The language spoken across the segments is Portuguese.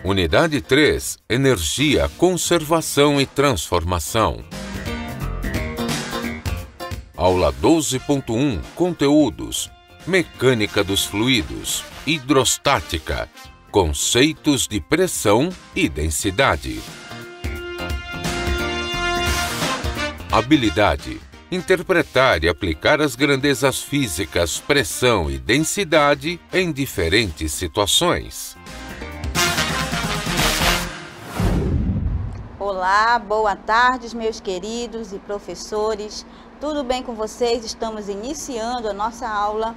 Unidade 3. Energia, conservação e transformação. Aula 12.1. Conteúdos: mecânica dos fluidos, hidrostática, conceitos de pressão e densidade. Habilidade: interpretar e aplicar as grandezas físicas, pressão e densidade em diferentes situações. Olá, boa tarde, meus queridos e professores. Tudo bem com vocês? Estamos iniciando a nossa aula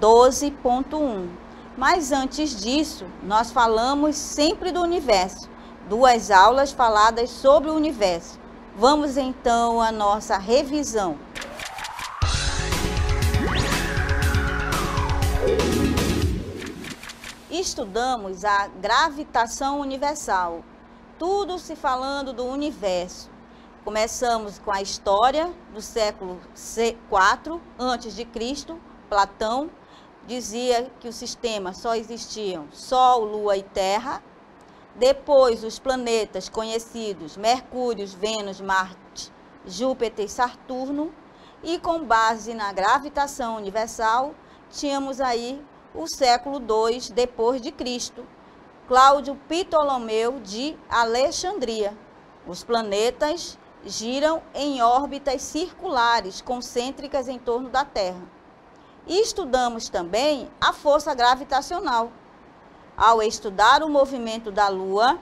12.1. Mas antes disso, nós falamos sempre do universo. 2 aulas faladas sobre o universo. Vamos então à nossa revisão. Estudamos a gravitação universal. Tudo se falando do universo. Começamos com a história do século IV a.C. Platão dizia que o sistema só existiam Sol, Lua e Terra. Depois, os planetas conhecidos, Mercúrio, Vênus, Marte, Júpiter e Saturno. E com base na gravitação universal, tínhamos aí o século II depois de Cristo, Cláudio Ptolomeu de Alexandria. Os planetas giram em órbitas circulares, concêntricas em torno da Terra. E estudamos também a força gravitacional. Ao estudar o movimento da Lua,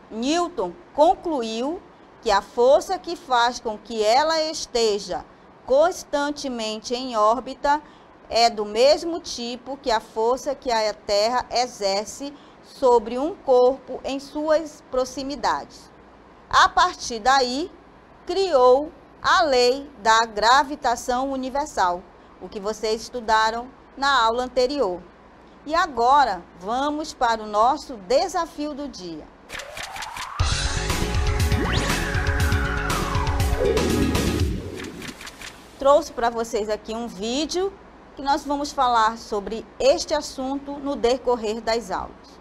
Newton concluiu que a força que faz com que ela esteja constantemente em órbita é do mesmo tipo que a força que a Terra exerce sobre um corpo em suas proximidades. A partir daí, criou a lei da gravitação universal, o que vocês estudaram na aula anterior. E agora, vamos para o nosso desafio do dia. Trouxe para vocês aqui um vídeo que nós vamos falar sobre este assunto no decorrer das aulas.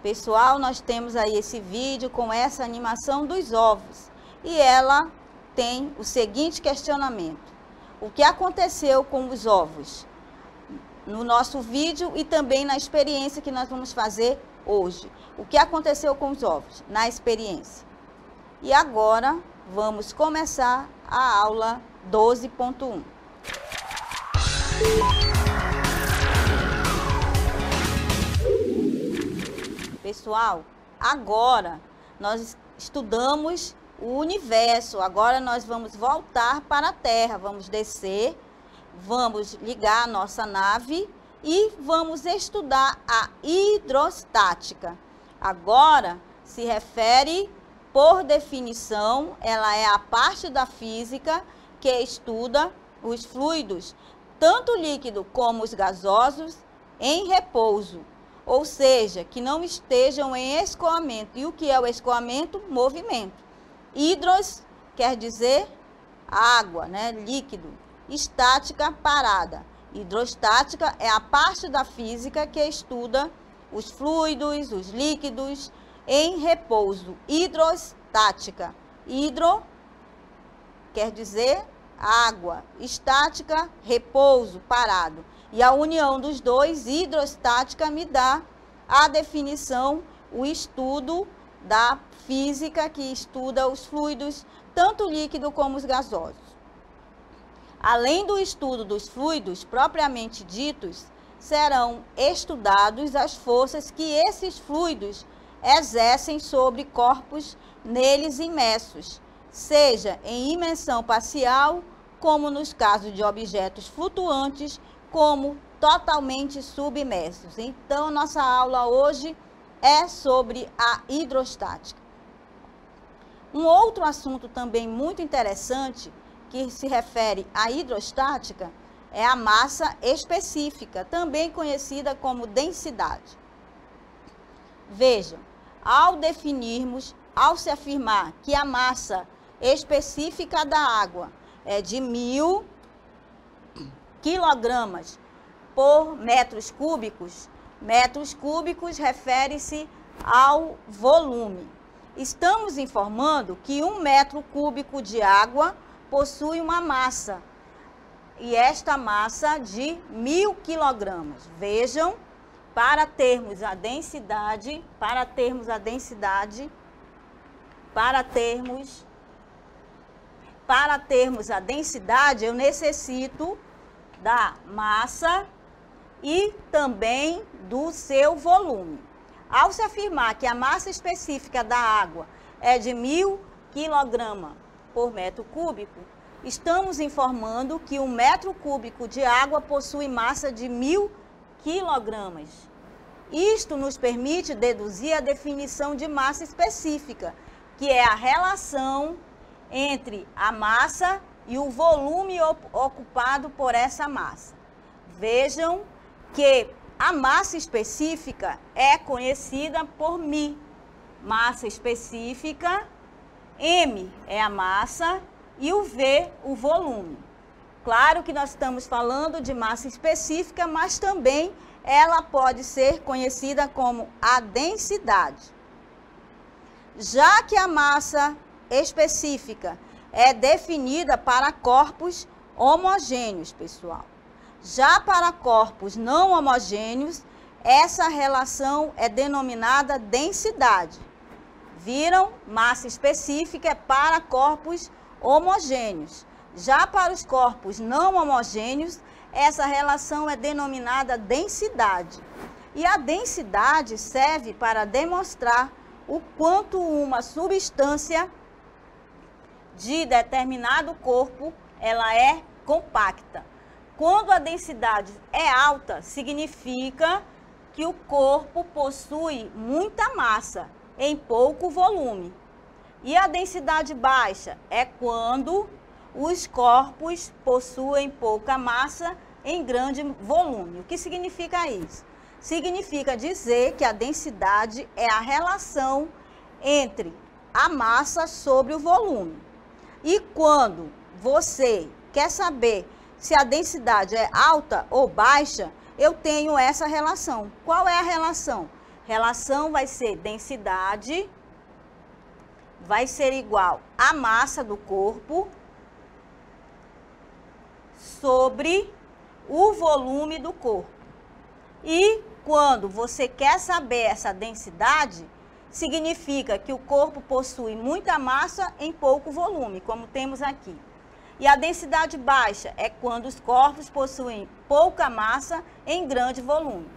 Pessoal, nós temos aí esse vídeo com essa animação dos ovos e ela tem o seguinte questionamento: o que aconteceu com os ovos? No nosso vídeo e também na experiência que nós vamos fazer hoje. O que aconteceu com os ovos na experiência? E agora vamos começar a aula 12.1. Pessoal, agora nós estudamos o universo, agora nós vamos voltar para a Terra, vamos descer, vamos ligar a nossa nave e vamos estudar a hidrostática. Agora se refere, por definição, ela é a parte da física que estuda os fluidos, tanto líquido como os gasosos, em repouso. Ou seja, que não estejam em escoamento. E o que é o escoamento? Movimento. Hidros quer dizer água, né? Líquido. Estática, parada. Hidrostática é a parte da física que estuda os fluidos, os líquidos em repouso. Hidrostática. Hidro quer dizer água. Estática, repouso, parado. E a união dos dois, hidrostática, me dá a definição, o estudo da física que estuda os fluidos, tanto líquido como os gasosos. Além do estudo dos fluidos propriamente ditos, serão estudados as forças que esses fluidos exercem sobre corpos neles imersos, seja em imensão parcial, como nos casos de objetos flutuantes, como totalmente submersos. Então, nossa aula hoje é sobre a hidrostática. Um outro assunto também muito interessante que se refere à hidrostática é a massa específica, também conhecida como densidade. Vejam, ao se afirmar que a massa específica da água é de 1000 quilogramas por metros cúbicos refere-se ao volume. Estamos informando que 1 metro cúbico de água possui uma massa, e esta massa de 1000 quilogramas. Vejam, para termos a densidade, eu necessito da massa e também do seu volume. Ao se afirmar que a massa específica da água é de 1000 quilogramas por metro cúbico, estamos informando que 1 metro cúbico de água possui massa de 1000 quilogramas. Isto nos permite deduzir a definição de massa específica, que é a relação entre a massa e o volume ocupado por essa massa. Vejam que a massa específica é conhecida por μ. Massa específica, M é a massa e o V, o volume. Claro que nós estamos falando de massa específica, mas também ela pode ser conhecida como a densidade. Já que a massa específica é definida para corpos homogêneos, pessoal. Já para corpos não homogêneos, essa relação é denominada densidade. Viram? Massa específica é para corpos homogêneos. Já para os corpos não homogêneos, essa relação é denominada densidade. E a densidade serve para demonstrar o quanto uma substância de determinado corpo ela é compacta. Quando a densidade é alta, significa que o corpo possui muita massa em pouco volume. E a densidade baixa é quando os corpos possuem pouca massa em grande volume. O que significa isso? Significa dizer que a densidade é a relação entre a massa sobre o volume. E quando você quer saber se a densidade é alta ou baixa, eu tenho essa relação. Qual é a relação? Relação vai ser densidade, vai ser igual a massa do corpo sobre o volume do corpo. E quando você quer saber essa densidade, significa que o corpo possui muita massa em pouco volume, como temos aqui. E a densidade baixa é quando os corpos possuem pouca massa em grande volume.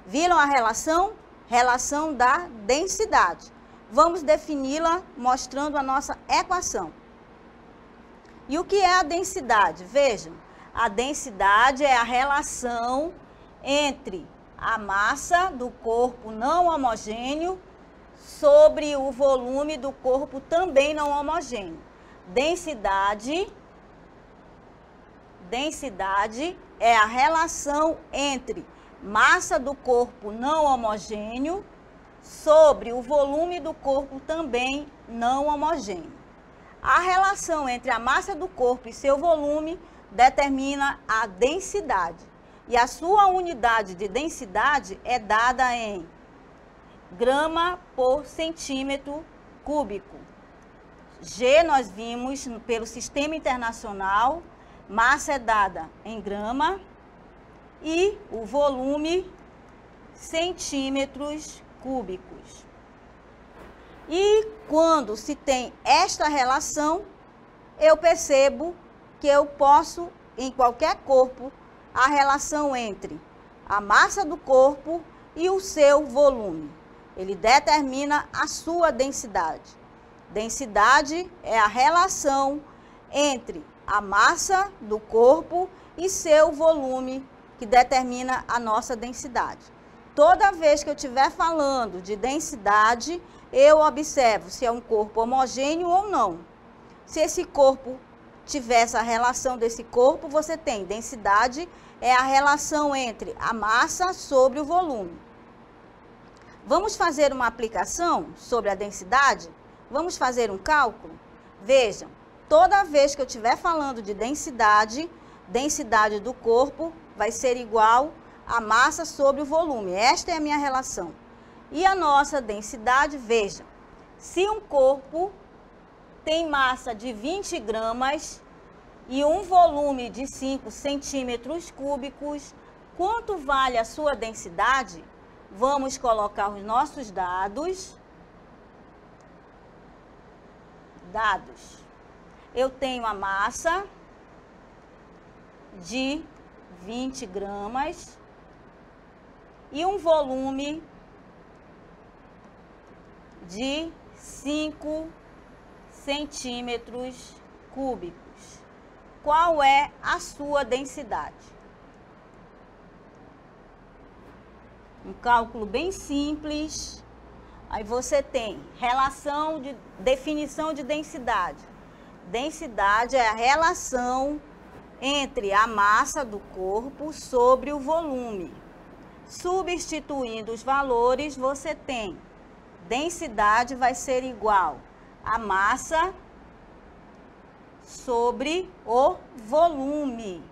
Viram a relação? Relação da densidade. Vamos defini-la mostrando a nossa equação. E o que é a densidade? Vejam, a densidade é a relação entre a massa do corpo não homogêneo sobre o volume do corpo também não homogêneo. Densidade é a relação entre massa do corpo não homogêneo sobre o volume do corpo também não homogêneo. A relação entre a massa do corpo e seu volume determina a densidade. E a sua unidade de densidade é dada em grama por centímetro cúbico. G nós vimos pelo Sistema Internacional, massa é dada em grama e o volume centímetros cúbicos. E quando se tem esta relação, eu percebo que eu posso, em qualquer corpo, a relação entre a massa do corpo e o seu volume. Ele determina a sua densidade. Densidade é a relação entre a massa do corpo e seu volume, que determina a nossa densidade. Toda vez que eu estiver falando de densidade, eu observo se é um corpo homogêneo ou não. Se esse corpo tiver essa relação desse corpo, você tem densidade, é a relação entre a massa sobre o volume. Vamos fazer uma aplicação sobre a densidade? Vamos fazer um cálculo? Vejam, toda vez que eu estiver falando de densidade, densidade do corpo vai ser igual a massa sobre o volume. Esta é a minha relação. E a nossa densidade, veja, se um corpo tem massa de 20 gramas e um volume de 5 centímetros cúbicos, quanto vale a sua densidade? Vamos colocar os nossos dados. Eu tenho a massa de 20 gramas e um volume de 5 centímetros cúbicos. Qual é a sua densidade? Um cálculo bem simples. Aí você tem relação de definição de densidade. Densidade é a relação entre a massa do corpo sobre o volume. Substituindo os valores, você tem densidade vai ser igual a massa sobre o volume.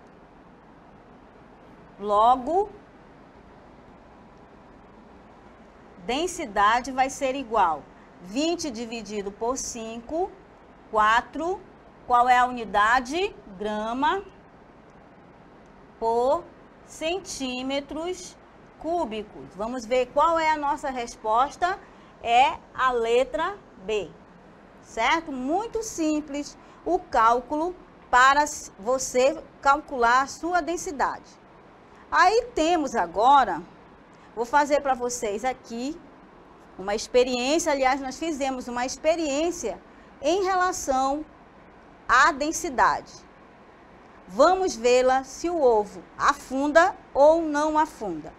Logo, densidade vai ser igual 20 dividido por 5, 4. Qual é a unidade? Grama por centímetros cúbicos. Vamos ver qual é a nossa resposta. É a letra B, certo? Muito simples o cálculo para você calcular a sua densidade. Aí temos agora, vou fazer para vocês aqui uma experiência, aliás, nós fizemos uma experiência em relação à densidade. Vamos vê-la se o ovo afunda ou não afunda.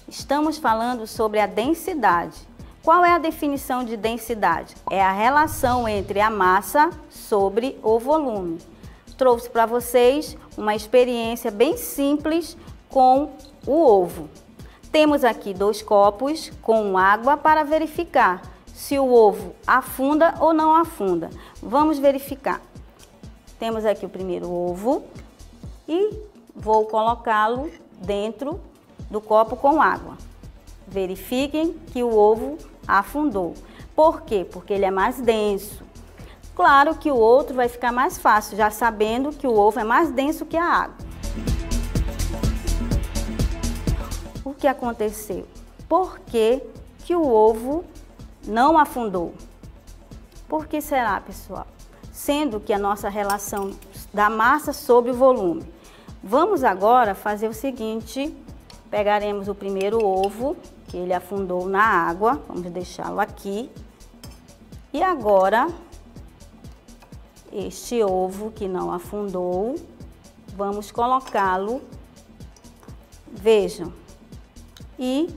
Estamos falando sobre a densidade. Qual é a definição de densidade? É a relação entre a massa sobre o volume. Trouxe para vocês uma experiência bem simples com o ovo. Temos aqui 2 copos com água para verificar se o ovo afunda ou não afunda. Vamos verificar. Temos aqui o primeiro ovo e vou colocá-lo dentro do copo com água. Verifiquem que o ovo afundou. Por quê? Porque ele é mais denso. Claro que o outro vai ficar mais fácil, já sabendo que o ovo é mais denso que a água. O que aconteceu? Por que que o ovo não afundou? Por que será, pessoal? Sendo que a nossa relação da massa sobre o volume. Vamos agora fazer o seguinte, pegaremos o primeiro ovo, que ele afundou na água, vamos deixá-lo aqui. E agora, este ovo que não afundou, vamos colocá-lo, vejam, E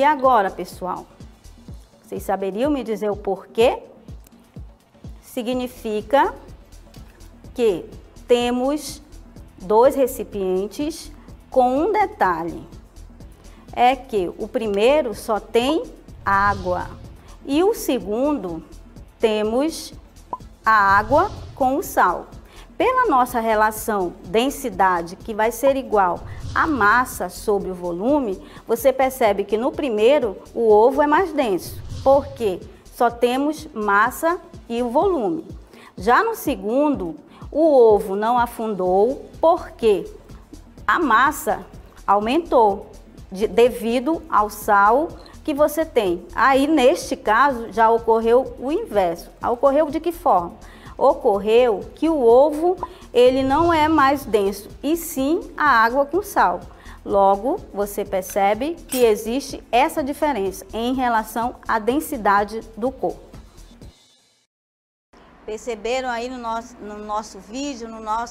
agora, pessoal, vocês saberiam me dizer o porquê? Significa que temos 2 recipientes com um detalhe. É que o primeiro só tem água e o segundo temos a água com o sal. Pela nossa relação densidade, que vai ser igual a massa sobre o volume, você percebe que no primeiro o ovo é mais denso, porque só temos massa e o volume. Já no segundo, o ovo não afundou, porque a massa aumentou devido ao sal que você tem. Aí, neste caso, já ocorreu o inverso. Ocorreu de que forma? Ocorreu que o ovo, ele não é mais denso, e sim a água com sal. Logo, você percebe que existe essa diferença em relação à densidade do corpo. Perceberam aí no nosso vídeo,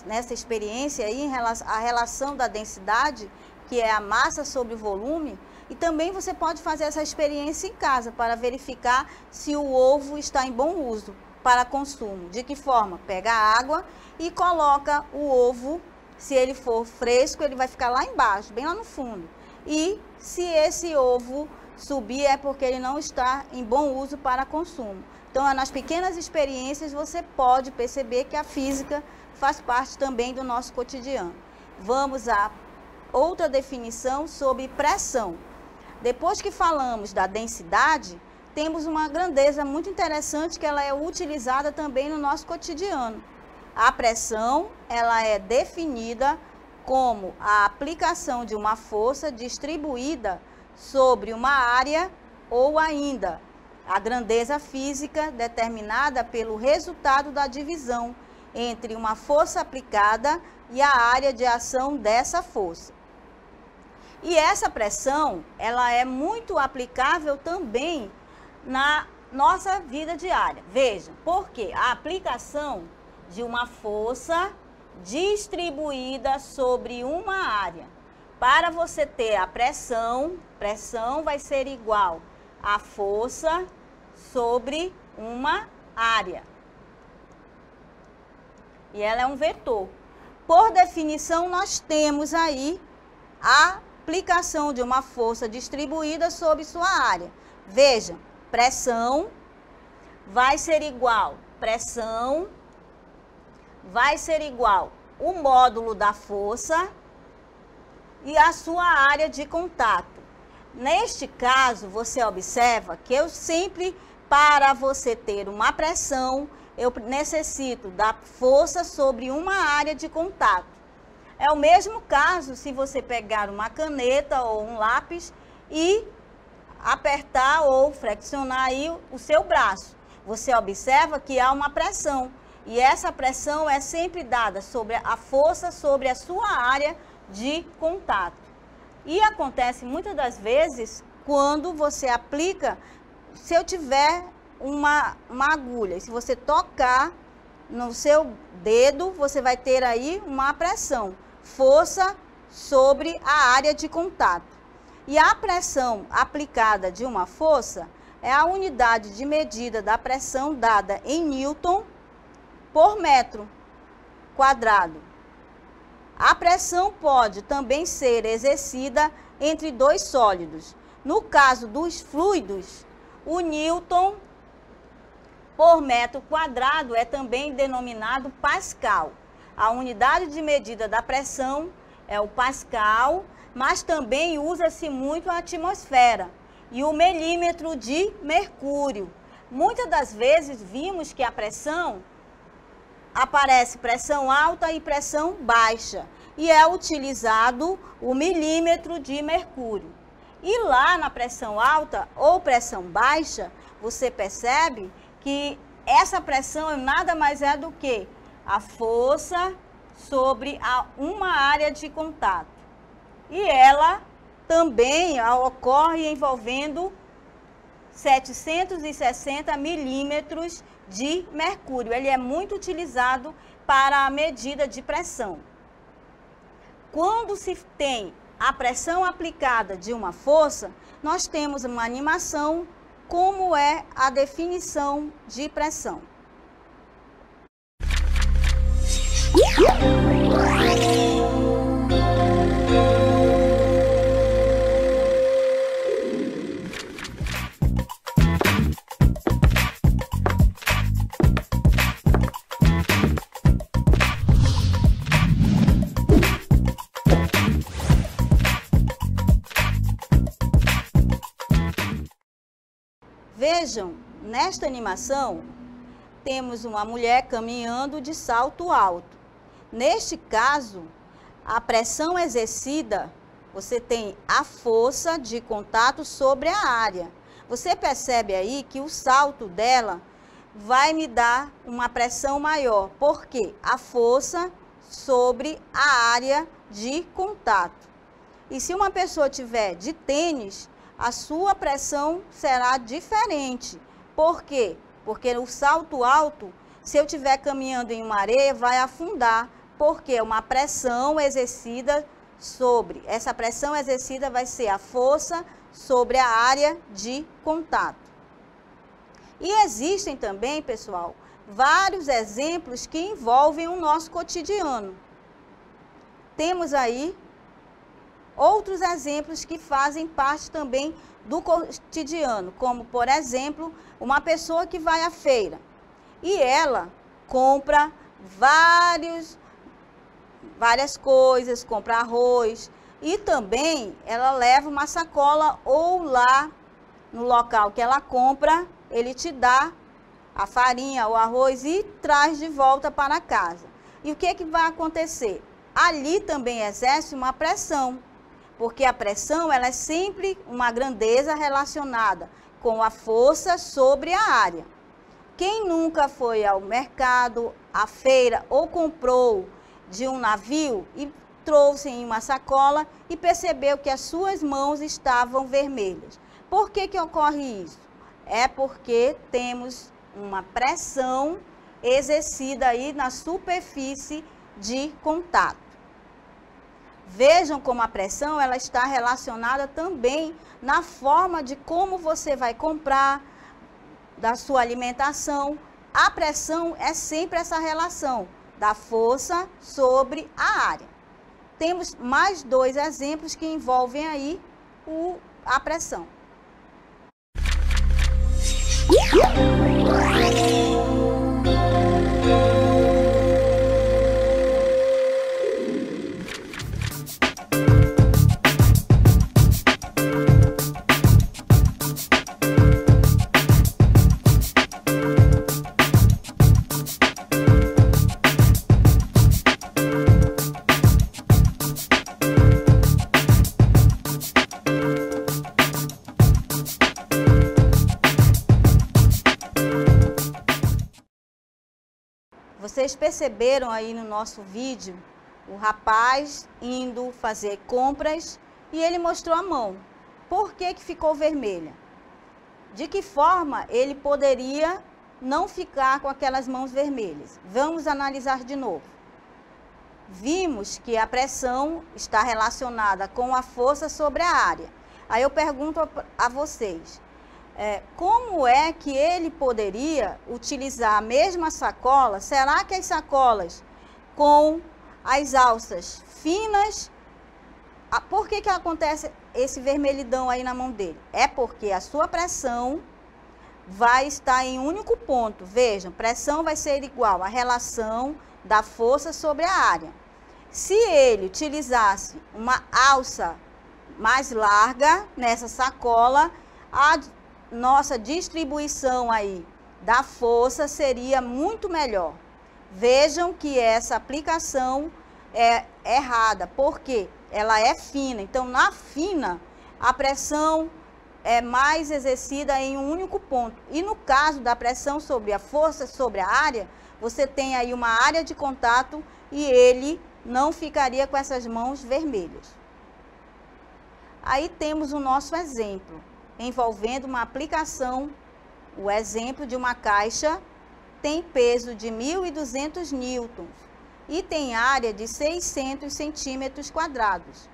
nessa experiência aí, a relação da densidade, que é a massa sobre o volume. E também você pode fazer essa experiência em casa para verificar se o ovo está em bom uso para consumo. De que forma? Pega a água e coloca o ovo. Se ele for fresco, ele vai ficar lá embaixo, bem lá no fundo. E se esse ovo subir, é porque ele não está em bom uso para consumo. Então, nas pequenas experiências, você pode perceber que a física faz parte também do nosso cotidiano. Vamos a outra definição sobre pressão. Depois que falamos da densidade, temos uma grandeza muito interessante que ela é utilizada também no nosso cotidiano. A pressão, ela é definida como a aplicação de uma força distribuída sobre uma área ou ainda a grandeza física determinada pelo resultado da divisão entre uma força aplicada e a área de ação dessa força. E essa pressão, ela é muito aplicável também na nossa vida diária. Veja, porque a aplicação de uma força distribuída sobre uma área. Para você ter a pressão vai ser igual a força sobre uma área. E ela é um vetor. Por definição, nós temos aí a aplicação de uma força distribuída sobre sua área. Veja, pressão vai ser igual o módulo da força e a sua área de contato. Neste caso, você observa que eu sempre, para você ter uma pressão, eu necessito da força sobre uma área de contato. É o mesmo caso se você pegar uma caneta ou um lápis e apertar ou flexionar aí o seu braço. Você observa que há uma pressão. E essa pressão é sempre dada sobre a força sobre a sua área de contato. E acontece muitas das vezes quando você aplica, se eu tiver uma agulha, e se você tocar no seu dedo, você vai ter aí uma pressão, força sobre a área de contato. E a pressão aplicada de uma força é a unidade de medida da pressão dada em Newton por metro quadrado. A pressão pode também ser exercida entre dois sólidos. No caso dos fluidos, o Newton por metro quadrado é também denominado Pascal. A unidade de medida da pressão é o Pascal, mas também usa-se muito a atmosfera e o milímetro de mercúrio. Muitas das vezes vimos que a pressão aparece pressão alta e pressão baixa, e é utilizado o milímetro de mercúrio. E lá na pressão alta ou pressão baixa, você percebe que essa pressão nada mais é do que a força sobre uma área de contato. E ela também ocorre envolvendo 760 milímetros de mercúrio. Ele é muito utilizado para a medida de pressão. Quando se tem a pressão aplicada de uma força, nós temos uma animação, como é a definição de pressão. Vejam, nesta animação, temos uma mulher caminhando de salto alto. Neste caso, a pressão exercida, você tem a força de contato sobre a área. Você percebe aí que o salto dela vai me dar uma pressão maior, porque a força sobre a área de contato. E se uma pessoa tiver de tênis, a sua pressão será diferente. Por quê? Porque o salto alto Se eu estiver caminhando em uma areia, vai afundar, porque é uma pressão exercida sobre. Essa pressão exercida vai ser a força sobre a área de contato. E existem também, pessoal, vários exemplos que envolvem o nosso cotidiano. Temos aí outros exemplos que fazem parte também do cotidiano, como, por exemplo, uma pessoa que vai à feira e ela compra várias coisas, compra arroz e também ela leva uma sacola ou lá no local que ela compra, ele te dá a farinha, o arroz e traz de volta para casa. E o que vai acontecer? Ali também exerce uma pressão, porque a pressão ela é sempre uma grandeza relacionada com a força sobre a área. Quem nunca foi ao mercado, à feira ou comprou de um navio e trouxe em uma sacola e percebeu que as suas mãos estavam vermelhas? Por que ocorre isso? É porque temos uma pressão exercida aí na superfície de contato. Vejam como a pressão ela está relacionada também na forma de como você vai comprar, da sua alimentação. A pressão é sempre essa relação da força sobre a área. Temos mais 2 exemplos que envolvem aí a pressão. Vocês perceberam aí no nosso vídeo o rapaz indo fazer compras e ele mostrou a mão. Por que ficou vermelha? De que forma ele poderia não ficar com aquelas mãos vermelhas? Vamos analisar de novo. Vimos que a pressão está relacionada com a força sobre a área. Aí eu pergunto a vocês, como é que ele poderia utilizar a mesma sacola? Será que as sacolas com as alças finas, por que acontece esse vermelhidão aí na mão dele? É porque a sua pressão vai estar em um único ponto. Vejam, pressão vai ser igual à relação da força sobre a área. Se ele utilizasse uma alça mais larga nessa sacola, a nossa distribuição aí da força seria muito melhor. Vejam que essa aplicação é errada, porque ela é fina. Então, na fina, a pressão é mais exercida em um único ponto. E no caso da pressão sobre a força sobre a área, você tem aí uma área de contato e ele não ficaria com essas mãos vermelhas. Aí temos o nosso exemplo, envolvendo uma aplicação, o exemplo de uma caixa tem peso de 1.200 newtons e tem área de 600 centímetros quadrados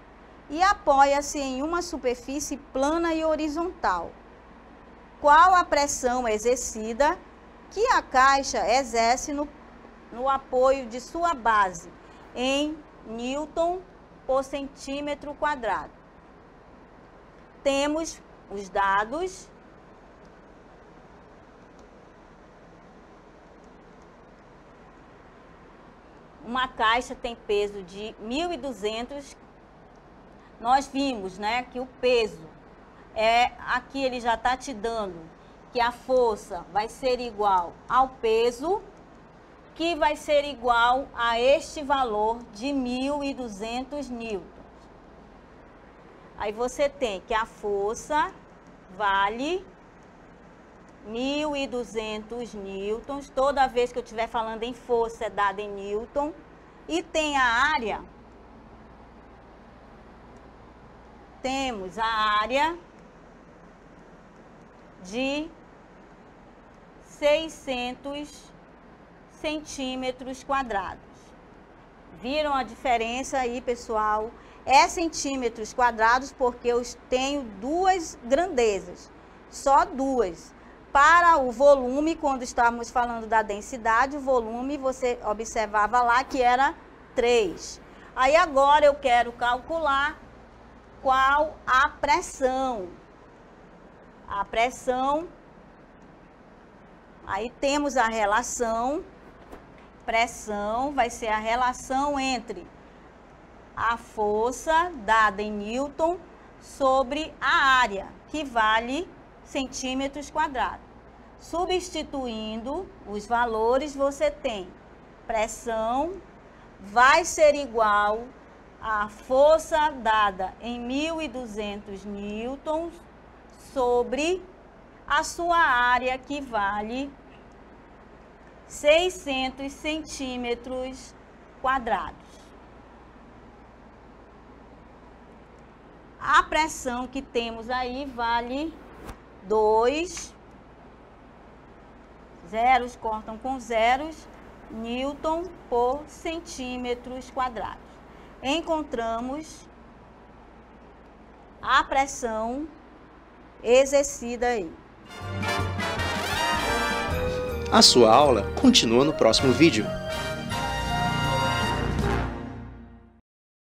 e apoia-se em uma superfície plana e horizontal. Qual a pressão exercida que a caixa exerce no apoio de sua base em newton por centímetro quadrado? Temos os dados. Uma caixa tem peso de 1.200. Nós vimos, né, que o peso aqui ele já está te dando que a força vai ser igual ao peso, que vai ser igual a este valor de 1.200 newtons. Aí você tem que a força vale 1.200 newtons. Toda vez que eu estiver falando em força é dada em newton. E tem a área. Temos a área de 600 centímetros quadrados. Viram a diferença aí, pessoal? É centímetros quadrados porque eu tenho duas grandezas, só duas. Para o volume, quando estávamos falando da densidade, o volume você observava lá que era 3. Aí agora eu quero calcular qual a pressão. A pressão, aí temos a relação, pressão vai ser a relação entre a força dada em Newton sobre a área, que vale centímetros quadrados. Substituindo os valores, você tem pressão vai ser igual a força dada em 1.200 newtons sobre a sua área, que vale 600 centímetros quadrados. A pressão que temos aí vale 2, zeros cortam com zeros, newton por centímetros quadrados. Encontramos a pressão exercida aí. A sua aula continua no próximo vídeo.